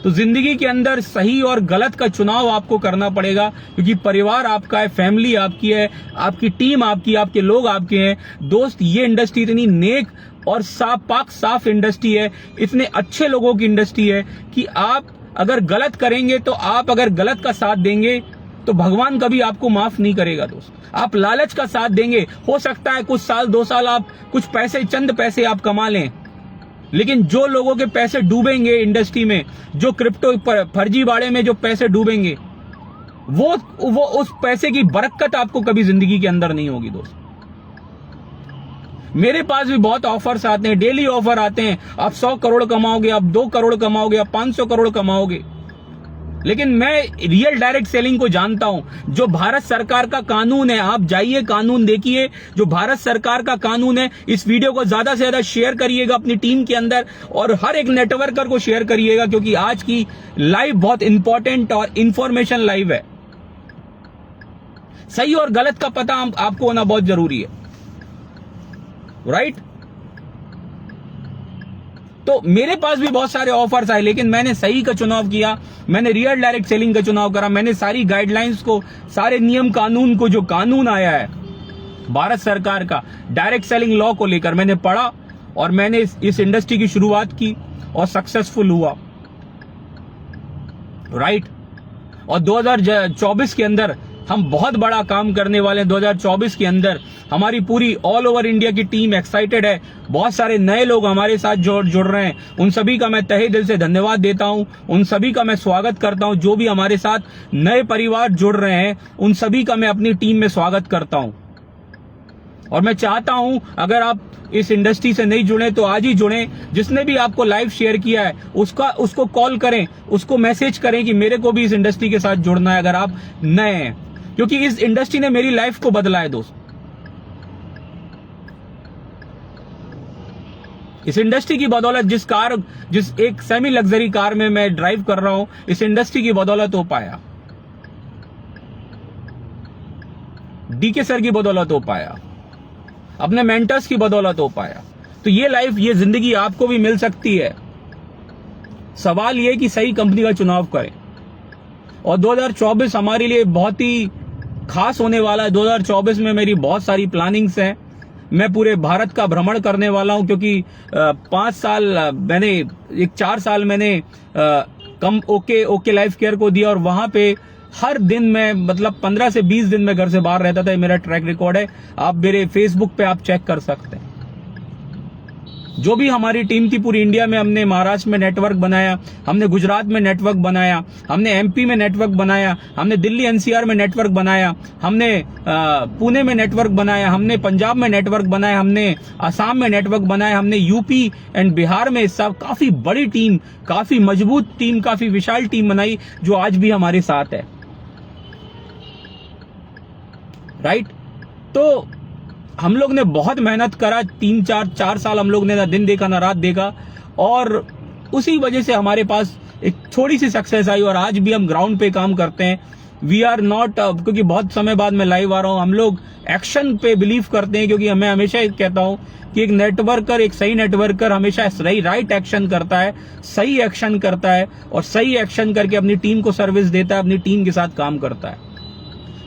Speaker 2: तो जिंदगी के अंदर सही और गलत का चुनाव आपको करना पड़ेगा, क्योंकि परिवार आपका है, फैमिली आपकी है, आपकी टीम आपकी, आपके लोग आपके हैं। दोस्त, ये इंडस्ट्री इतनी नेक और पाक साफ इंडस्ट्री है, इतने अच्छे लोगों की इंडस्ट्री है कि आप अगर गलत करेंगे, तो आप अगर गलत का साथ देंगे तो भगवान कभी आपको माफ नहीं करेगा दोस्त। आप लालच का साथ देंगे, हो सकता है कुछ साल 2 साल आप कुछ पैसे, चंद पैसे आप कमा लें, लेकिन जो लोगों के पैसे डूबेंगे इंडस्ट्री में, जो क्रिप्टो फर्जीवाड़े में जो पैसे डूबेंगे, वो उस पैसे की बरकत आपको कभी जिंदगी के अंदर नहीं होगी दोस्त। मेरे पास भी बहुत ऑफर्स आते हैं, डेली ऑफर आते हैं। आप 100 करोड़ कमाओगे, आप 2 करोड़ कमाओगे, आप 500 करोड़ कमाओगे। लेकिन मैं रियल डायरेक्ट सेलिंग को जानता हूं। जो भारत सरकार का कानून है, आप जाइए कानून देखिए, जो भारत सरकार का कानून है। इस वीडियो को ज्यादा से ज्यादा शेयर करिएगा अपनी टीम के अंदर और हर एक नेटवर्कर को शेयर करिएगा, क्योंकि आज की लाइव बहुत इंपॉर्टेंट और इंफॉर्मेशन लाइव है। सही और गलत का पता आपको होना बहुत जरूरी है, राइट? तो मेरे पास भी बहुत सारे ऑफर्स आए, लेकिन मैंने सही का चुनाव किया। मैंने रियल डायरेक्ट सेलिंग का चुनाव करा। मैंने सारी गाइडलाइंस को, सारे नियम कानून को, जो कानून आया है भारत सरकार का डायरेक्ट सेलिंग लॉ को लेकर, मैंने पढ़ा और मैंने इस इंडस्ट्री की शुरुआत की और सक्सेसफुल हुआ, राइट? और 2024 के अंदर हम बहुत बड़ा काम करने वाले हैं। 2024 के अंदर हमारी पूरी ऑल ओवर इंडिया की टीम एक्साइटेड है। बहुत सारे नए लोग हमारे साथ जुड़ रहे हैं। उन सभी का मैं तहे दिल से धन्यवाद देता हूं, उन सभी का मैं स्वागत करता हूं। जो भी हमारे साथ नए परिवार जुड़ रहे हैं, उन सभी का मैं अपनी टीम में स्वागत करता हूं। और मैं चाहता हूं, अगर आप इस इंडस्ट्री से नहीं जुड़े तो आज ही जुड़ें। जिसने भी आपको लाइव शेयर किया है उसको कॉल करें, उसको मैसेज करें कि मेरे को भी इस इंडस्ट्री के साथ जुड़ना है, अगर आप नए हैं, क्योंकि इस इंडस्ट्री ने मेरी लाइफ को बदला है दोस्त। इस इंडस्ट्री की बदौलत जिस एक सेमी लग्जरी कार में मैं ड्राइव कर रहा हूं, इस इंडस्ट्री की बदौलत हो पाया, डीके सर की बदौलत हो पाया, अपने मेंटर्स की बदौलत हो पाया। तो ये लाइफ, ये जिंदगी आपको भी मिल सकती है। सवाल ये कि सही कंपनी का चुनाव करें। और 2024 हमारे लिए बहुत ही खास होने वाला है। 2024 में मेरी बहुत सारी प्लानिंग्स हैं। मैं पूरे भारत का भ्रमण करने वाला हूं, क्योंकि 4 साल मैंने ओके लाइफ केयर को दिया और वहां पे हर दिन मैं, मतलब 15 से 20 दिन में घर से बाहर रहता था। मेरा ट्रैक रिकॉर्ड है, आप मेरे फेसबुक पे आप चेक कर सकते हैं। जो भी हमारी टीम थी पूरी इंडिया में, हमने महाराष्ट्र में नेटवर्क बनाया, हमने गुजरात में नेटवर्क बनाया, हमने एमपी में नेटवर्क बनाया, हमने दिल्ली एनसीआर में नेटवर्क बनाया, हमने पुणे में नेटवर्क बनाया, हमने पंजाब में नेटवर्क बनाया, हमने असम में नेटवर्क बनाया, हमने यूपी एंड बिहार में सब काफी बड़ी टीम, काफी मजबूत टीम, काफी विशाल टीम बनाई, जो आज भी हमारे साथ है, राइट? तो हम लोग ने बहुत मेहनत करा। 4 साल हम लोग ने ना दिन देखा ना रात देखा, और उसी वजह से हमारे पास एक थोड़ी सी सक्सेस आई। और आज भी हम ग्राउंड पे काम करते हैं। वी आर नॉट, क्योंकि बहुत समय बाद मैं लाइव आ रहा हूं, हम लोग एक्शन पे बिलीव करते हैं, क्योंकि मैं हमेशा कहता हूं कि एक नेटवर्कर, एक सही नेटवर्कर हमेशा राइट एक्शन करता है, सही एक्शन करता है, और सही एक्शन करके अपनी टीम को सर्विस देता है, अपनी टीम के साथ काम करता है।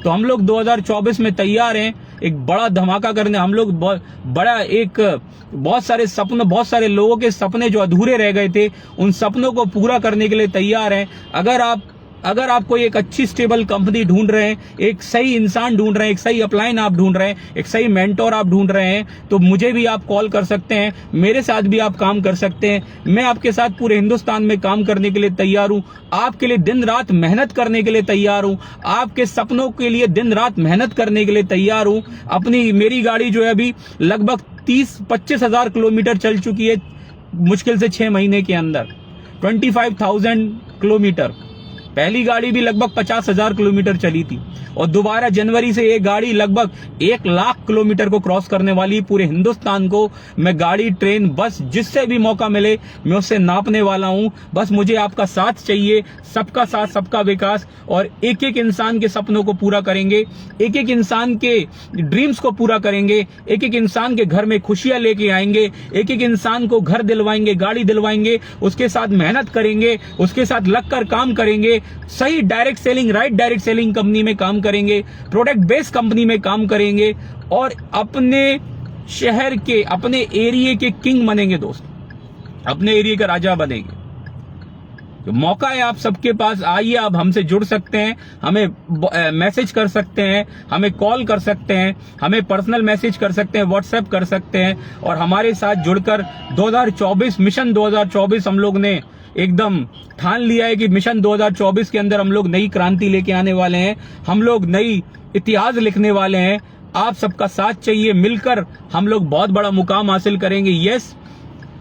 Speaker 2: तो हम लोग 2024 में तैयार हैं एक बड़ा धमाका करने। हम लोग बहुत सारे लोगों के सपने जो अधूरे रह गए थे, उन सपनों को पूरा करने के लिए तैयार हैं। अगर आप कोई एक अच्छी स्टेबल कंपनी ढूंढ रहे हैं, एक सही इंसान ढूंढ रहे हैं, एक सही अपलाइन आप ढूंढ रहे हैं, एक सही मेंटोर आप ढूंढ रहे हैं, तो मुझे भी आप कॉल कर सकते हैं, मेरे साथ भी आप काम कर सकते हैं। मैं आपके साथ पूरे हिंदुस्तान में काम करने के लिए तैयार हूं, आपके लिए दिन रात मेहनत करने के लिए तैयार हूं, आपके सपनों के लिए दिन रात मेहनत करने के लिए तैयार हूं। मेरी गाड़ी जो है अभी लगभग 30-25 हजार किलोमीटर चल चुकी है, मुश्किल से 6 महीने के अंदर 25,000 किलोमीटर। पहली गाड़ी भी लगभग 50,000 किलोमीटर चली थी, और दोबारा जनवरी से ये गाड़ी लगभग 1 लाख किलोमीटर को क्रॉस करने वाली। पूरे हिंदुस्तान को मैं गाड़ी, ट्रेन, बस जिससे भी मौका मिले मैं उससे नापने वाला हूं। बस मुझे आपका साथ चाहिए, सबका साथ सबका विकास, और एक एक इंसान के सपनों को पूरा करेंगे, एक एक इंसान के ड्रीम्स को पूरा करेंगे, एक एक इंसान के घर में खुशियां लेके आएंगे, एक एक इंसान को घर दिलवाएंगे, गाड़ी दिलवाएंगे, उसके साथ मेहनत करेंगे, उसके साथ लगकर काम करेंगे, सही direct selling, right direct selling company में काम करेंगे, प्रोडक्ट बेस्ड कंपनी में काम करेंगे, और अपने शहर के, अपने एरिया के किंग बनेंगे दोस्त, अपने एरिया का राजा बनेंगे। तो मौका है आप सबके पास, आइए आप हमसे जुड़ सकते हैं, हमें मैसेज कर सकते हैं, हमें कॉल कर सकते हैं, हमें पर्सनल मैसेज कर सकते हैं, व्हाट्सएप कर सकते हैं, और हमारे साथ जुड़कर 2024 मिशन 2024 हम लोग ने एकदम ठान लिया है कि मिशन 2024 के अंदर हम लोग नई क्रांति लेके आने वाले हैं, हम लोग नई इतिहास लिखने वाले हैं। आप सबका साथ चाहिए, मिलकर हम लोग बहुत बड़ा मुकाम हासिल करेंगे। यस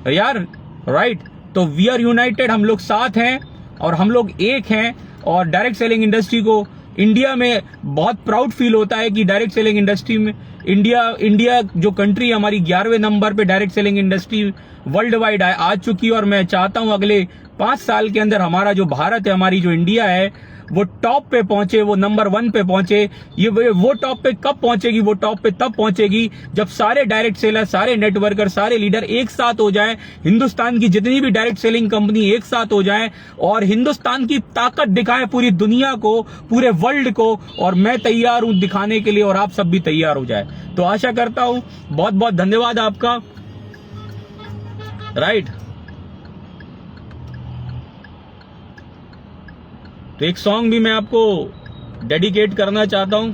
Speaker 2: यार, राइट। तो वी आर यूनाइटेड, हम लोग साथ हैं और हम लोग एक हैं। और डायरेक्ट सेलिंग इंडस्ट्री को इंडिया में बहुत प्राउड फील होता है कि डायरेक्ट सेलिंग इंडस्ट्री में इंडिया जो कंट्री हमारी 11वें नंबर पे direct selling industry world wide आ चुकी है। और मैं चाहता हूं अगले 5 साल के अंदर हमारा जो भारत है, हमारी जो इंडिया है, वो टॉप पे पहुंचे, वो नंबर 1 पे पहुंचे। वो टॉप पे कब पहुंचेगी? वो टॉप पे तब पहुंचेगी जब सारे डायरेक्ट सेलर, सारे नेटवर्कर, सारे लीडर एक साथ हो जाएं, हिंदुस्तान की जितनी भी डायरेक्ट सेलिंग कंपनी एक साथ हो जाएं और हिंदुस्तान की ताकत दिखाएं पूरी दुनिया को, पूरे वर्ल्ड को। और मैं तैयार हूं दिखाने के लिए, और आप सब भी तैयार हो जाए। तो आशा करता हूं, बहुत बहुत धन्यवाद आपका, राइट। तो एक सॉन्ग भी मैं आपको डेडिकेट करना चाहता हूं।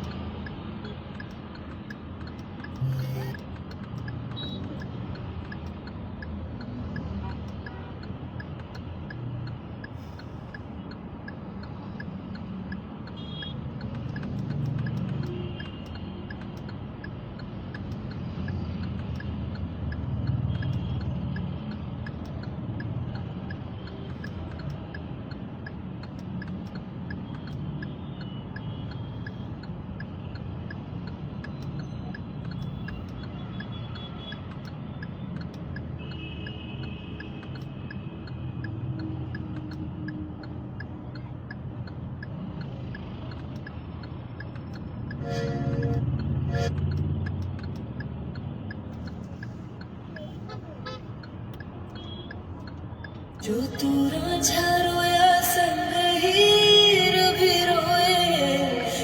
Speaker 3: जो तू राजा रोया संग हीर भी रोए,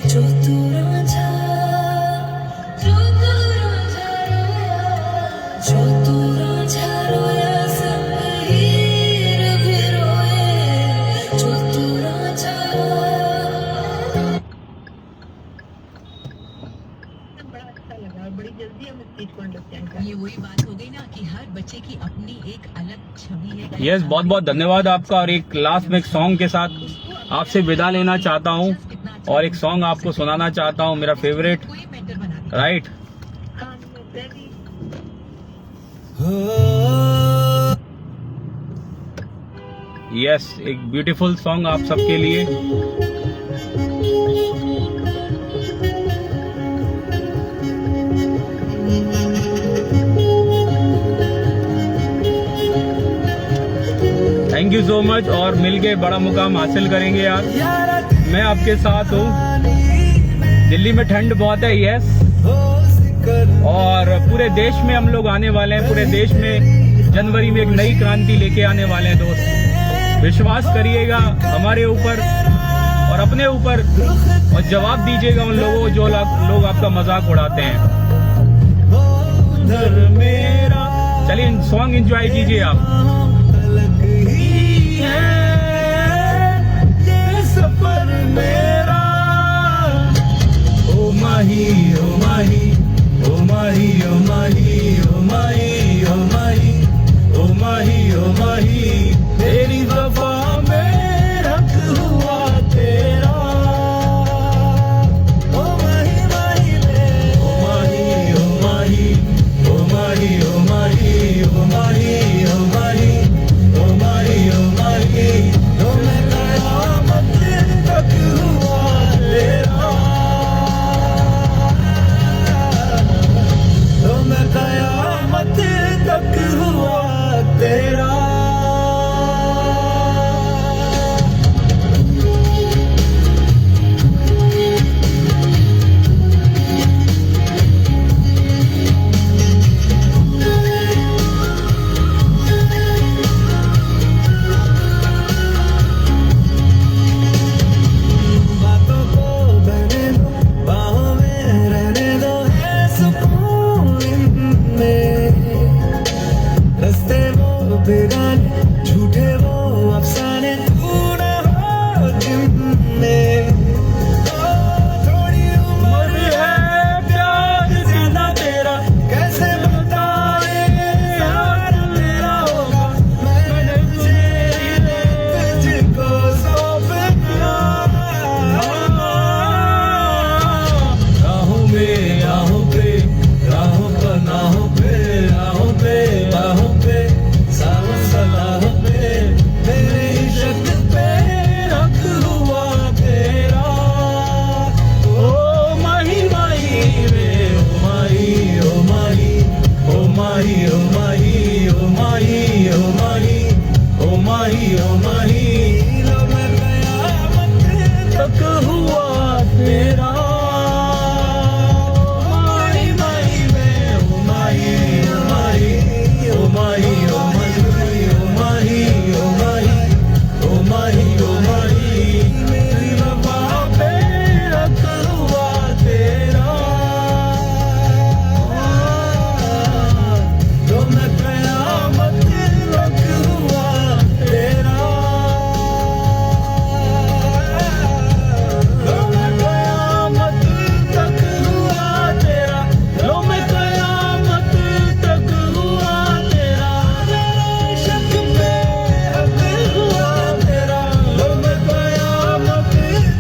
Speaker 3: जो तू राजा रोया, जो तू राजा रोया संग हीर भी रोए, जो तू राजा।
Speaker 4: बड़ा अच्छा लगा और बड़ी जल्दी हम इस चीज को अंडरस्टैंड कर।
Speaker 5: ये वही बात हो गई ना कि हर बच्चे की अपनी एक अलग छवि है।
Speaker 2: यस, बहुत बहुत धन्यवाद आपका। और एक लास्ट में एक सॉन्ग के साथ आपसे विदा लेना चाहता हूं, और एक सॉन्ग आपको सुनाना चाहता हूं, मेरा फेवरेट,
Speaker 5: कोई मेंटर बना दे।
Speaker 2: राइट। यस, एक ब्यूटीफुल सॉन्ग आप सबके लिए। थैंक यू सो मच, और मिलके बड़ा मुकाम हासिल करेंगे यार। मैं आपके साथ हूँ। दिल्ली में ठंड बहुत है, यस, और पूरे देश में हम लोग आने वाले हैं। पूरे देश में जनवरी में एक नई क्रांति लेके आने वाले हैं दोस्त। विश्वास करिएगा हमारे ऊपर, और और अपने ऊपर और जवाब दीजिएगा उन लोगों को जो लोग आपका मजाक उड़ाते हैं। चलिए सॉन्ग एंजॉय कीजिए आप।
Speaker 1: सफर मेरा ओ माही ओ माही ओ माही ओ माही ओ माही ओ माही ओ माही ओ माही तेरी वफा में हक हुआ तेरा ओ माही माही ओ माही ओ माही ओ माही ओ माही ओ माही ओ माही ओ माही ओ माही तो मैं कयामत तक हुआ तेरा तो मैं कयामत तक हुआ तेरा। बातों को बहने दो बाहों में रहने दो है सुकून इनमें रस्ते वो बेगाने झूठे वो अफसाने तू न हो जिनमें थोड़ी उम्र है प्यार ज्यादा तेरा कैसे बताए यार मेरा होगा मैंने तुझको सौंप दिया राहों में राहों पे राहों पर नाहों पे राहों पे बाहों पे सावन सलाहों पे तेरे इश्क पे हक हुआ तेरा ओ माही माही रे ओ माही ओ माही ओ माही ओ माही ओ माही ओ माही ओ माही ओ माही लो मैं कयामत तक हुआ तेरा माही माही रे ओ माही ओ माही ओ माही ओ माही ओ माही ओ माही ओ माही ओ माही मेरी वफा पे हक हुआ तेरा तो मैं कयामत तक हुआ तेरा तो मैं कयामत तक हुआ तेरा लो मैं कयामत तक हुआ तेरा मेरा इश्क पे हक हुआ तेरा लो मैं कयामत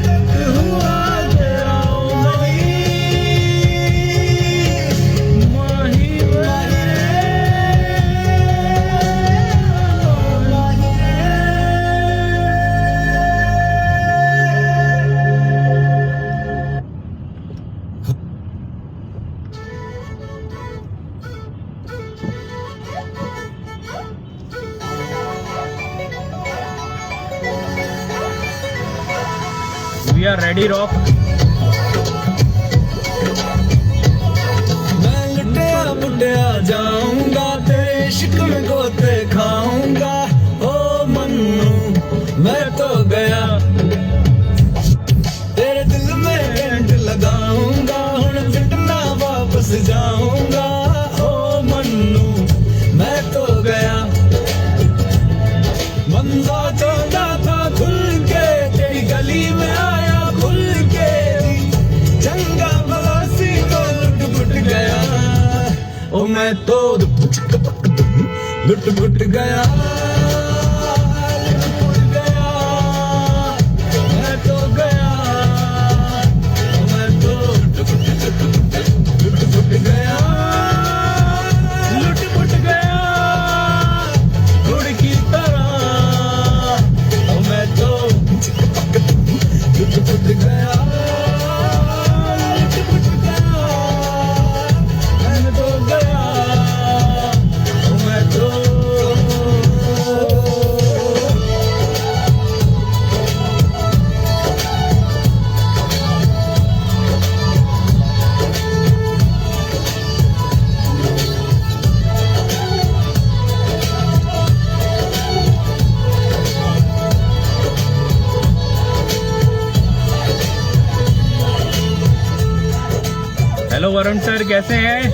Speaker 1: तक हुआ तेरा ओ माही माही
Speaker 2: वी आर रेडी रॉक।
Speaker 1: मैं लुटिया मुटिया जाऊंगा तेरे इश्क में गोते खाऊंगा ओ मन्नू मैं तो गया तेरे दिल में करंट लगाऊंगा हुण फिटना वापस जाऊंगा ओ मन्नू मैं तो गया मंजा चाहता था खुल के तेरी गली में आया खुल के चंगा भला सी तो लुट पुट गया ओ मैं तो लुट पुट गया लुट पुट गया मैं तो गया ओ मैं तो लुट पुट गया लुट पुट गया गुड़ की तरह ओ मैं तो लुट पुट गया लुट पुट गया मैं तो गया ओ मैं तो
Speaker 2: वरुण सर कैसे हैं?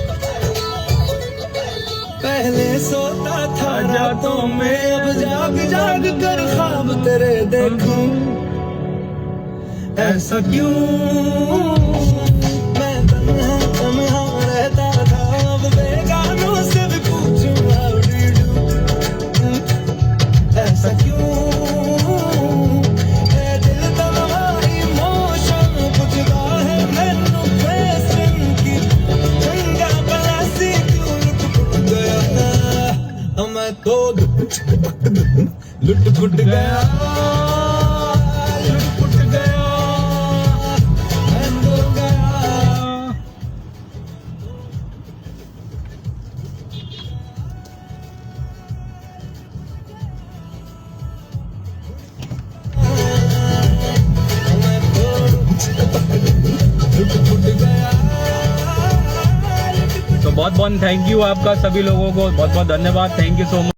Speaker 1: पहले सोता था रातों में, अब जाग जाग कर ख्वाब तेरे देखूं। ऐसा क्यों मैं तन्हा रहता था, अब बेगानों से भी पूछूं how do you do? ऐसा क्यों है दिल तन्हा इमोशन पुछदा है मैनू क्वेश्चन की चंगा भला सी क्यों लुट गया मैं तो लुट पुट गया लुट पुट गया मैं तो गया। मैं तो लुट पुट गया।
Speaker 2: तो बहुत बहुत थैंक यू आपका सभी लोगों को, बहुत बहुत धन्यवाद, थैंक यू सो मच।